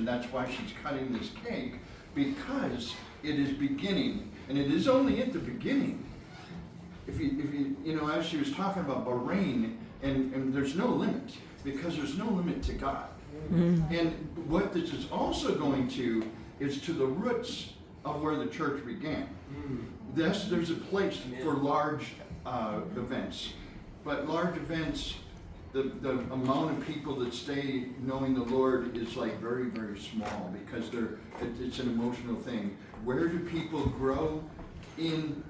that's why she's cutting this cake, because it is beginning, and it is only at the beginning. If you as she was talking about Bahrain, and there's no limit, because there's no limit to God. And what this is also going to is to the roots of where the church began. There's a place for large events, but large events, the amount of people that stay knowing the Lord is like very, very small, because it's an emotional thing. Where do people grow in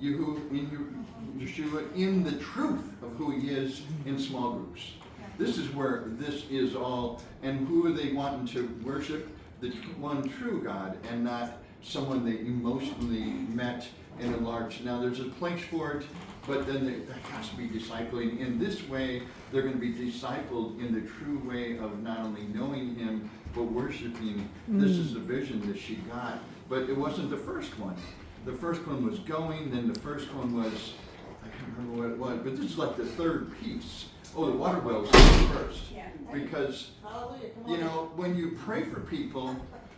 Yeshua, in the truth of who he is, in small groups? This is where this is all. And who are they wanting to worship? The one true God, and not someone they emotionally met in a large. Now there's a place for it, but then there has to be discipling. In this way, they're going to be discipled in the true way of not only knowing him, but worshiping. This is the vision that she got. But it wasn't the first one. The first one was going, then the first one was, I can't remember what it was, but this is like the third piece. Oh, the water wells came first. Because, when you pray for people,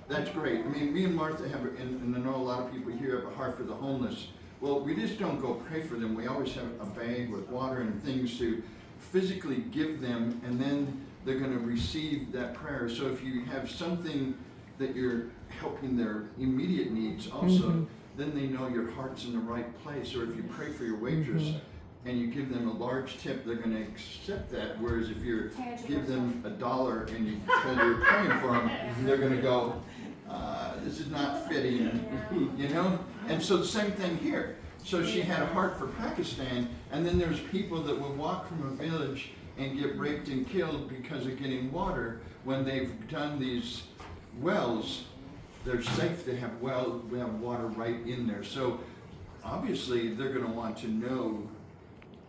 that's great. I mean, me and Martha have, and I know a lot of people here have a heart for the homeless. Well, we just don't go pray for them. We always have a bag with water and things to physically give them, and then they're going to receive that prayer. So if you have something that you're helping their immediate needs also, then they know your heart's in the right place. Or if you pray for your waitress and you give them a large tip, they're going to accept that. Whereas if you give them $1 and you tell you're praying for them, they're going to go, this is not fitting, And so the same thing here. So she had a heart for Pakistan, and then there's people that will walk from a village and get raped and killed because of getting water. When they've done these wells, they're safe to have we have water right in there. So obviously they're going to want to know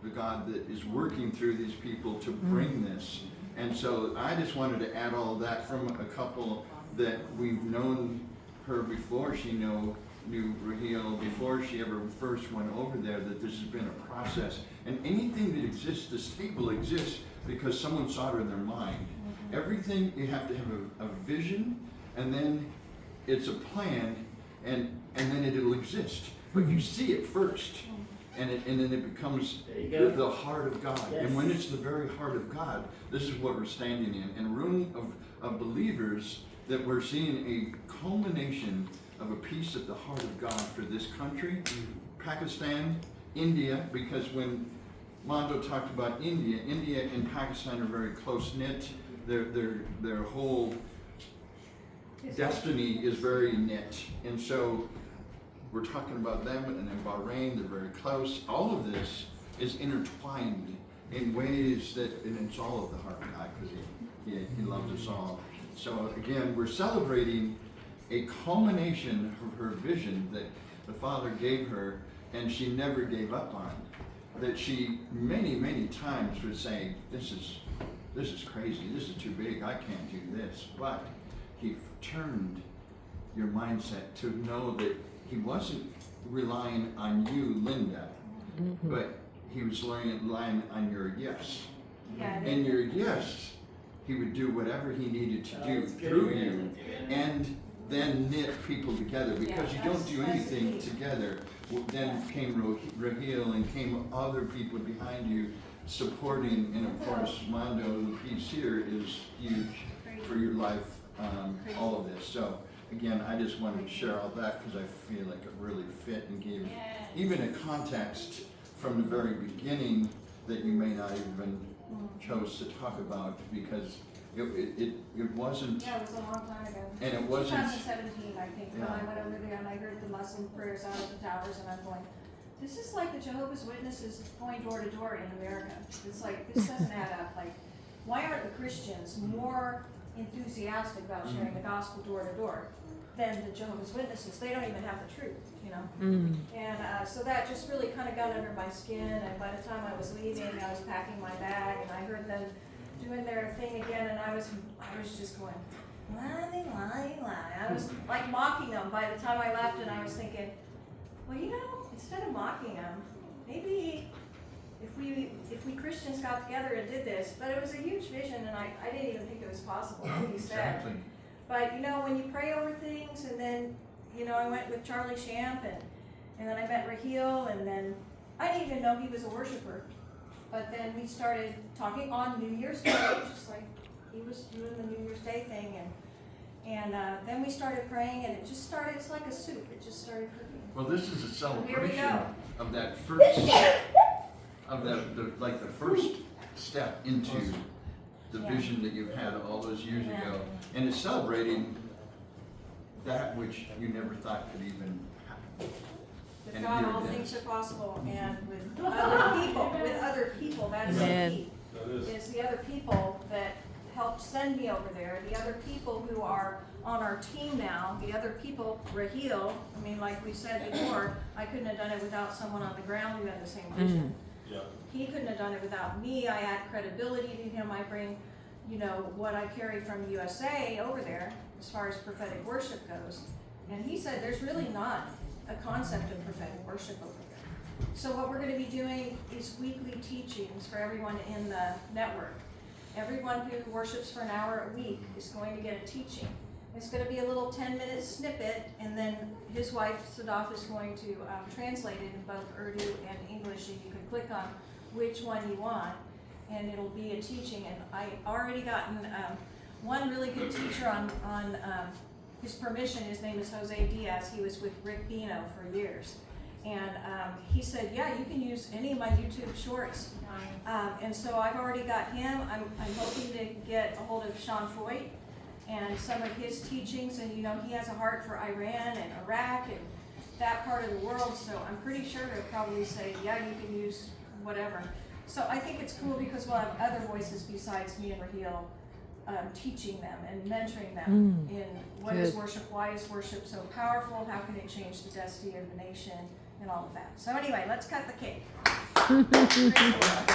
the God that is working through these people to bring this. And so I just wanted to add all that from a couple that we've known her before she knew Raheel, before she ever first went over there, that this has been a process. And anything that exists, this table exists because someone saw it in their mind. Everything, you have to have a vision, and then it's a plan, and then it'll exist. But you see it first, and then it becomes the heart of God. Yes. And when it's the very heart of God, this is what we're standing in. And a room of believers that we're seeing a culmination of a piece of the heart of God for this country, Pakistan, India, because when Mondo talked about India and Pakistan are very close knit. Their whole destiny is very knit, and so we're talking about them, and then Bahrain, they're very close. All of this is intertwined in ways that, and it's all of the heart of God, because he loves us all. So again, we're celebrating a culmination of her vision that the Father gave her, and she never gave up on. That she many, many times would say, this is crazy, this is too big, I can't do this. But he turned your mindset to know that he wasn't relying on you, Linda, but he was relying on your yes. And your yes, he would do whatever he needed to do through you, and then knit people together, because you don't do anything together. Then came Raheel, and came other people behind you supporting, and of course Mondo, the piece here is huge for your life, all of this. So again, I just wanted to share all that because I feel like it really fit and gave even a context from the very beginning that you may not even chose to talk about, because it wasn't. Yeah, it was a long time ago. And it wasn't. 2017, I think, when I went over there and I heard the Muslim prayers out of the towers, and I'm going, this is like the Jehovah's Witnesses going door to door in America. It's like, this doesn't add up. Like, why aren't the Christians more enthusiastic about sharing the gospel door to door than the Jehovah's Witnesses? They don't even have the truth, And so that just really kind of got under my skin. And by the time I was leaving, I was packing my bag, and I heard them doing their thing again, and I was just going, lying. I was like mocking them by the time I left, and I was thinking, well, instead of mocking them, maybe if we Christians got together and did this. But it was a huge vision, and I didn't even think it was possible, like you said. Exactly. But you know, when you pray over things, and then, you know, I went with Charlie Shamp, and then I met Raheel, and then I didn't even know he was a worshiper. But then we started talking on New Year's Day, just like he was doing the New Year's Day thing, and then we started praying, and it just started, it's like a soup, it just started cooking. Well, this is a Here we celebration go. of that first, of the first step into the Yeah. vision that you had all those years Yeah. ago. And it's celebrating that which you never thought could even happen. With And God, here all it things is. are possible, and with other people, that's the Amen. key. That is. Is the other people that helped send me over there, the other people who are on our team now, the other people, Raheel, I mean, like we said before, I couldn't have done it without someone on the ground who had the same vision. Yeah. He couldn't have done it without me. I add credibility to him. I bring, you know, what I carry from USA over there as far as prophetic worship goes. And he said there's really not a concept of prophetic worship over there. So what we're going to be doing is weekly teachings for everyone in the network. Everyone who worships for an hour a week is going to get a teaching. It's going to be a little 10-minute snippet, and then his wife, Sadaf, is going to translate it in both Urdu and English, and you can click on which one you want, and it'll be a teaching. And I already gotten one really good teacher on his permission. His name is Jose Diaz. He was with Rick Bino for years. And he said, yeah, you can use any of my YouTube shorts. And so I've already got him. I'm hoping to get a hold of Sean Foyt and some of his teachings. And, you know, he has a heart for Iran and Iraq and that part of the world. So I'm pretty sure they'll probably say, yeah, you can use whatever. So I think it's cool because we'll have other voices besides me and Raheel teaching them and mentoring them in what is Good. worship, why is worship so powerful, how can it change the destiny of the nation, and all of that. So anyway, let's cut the cake. Praise the Lord.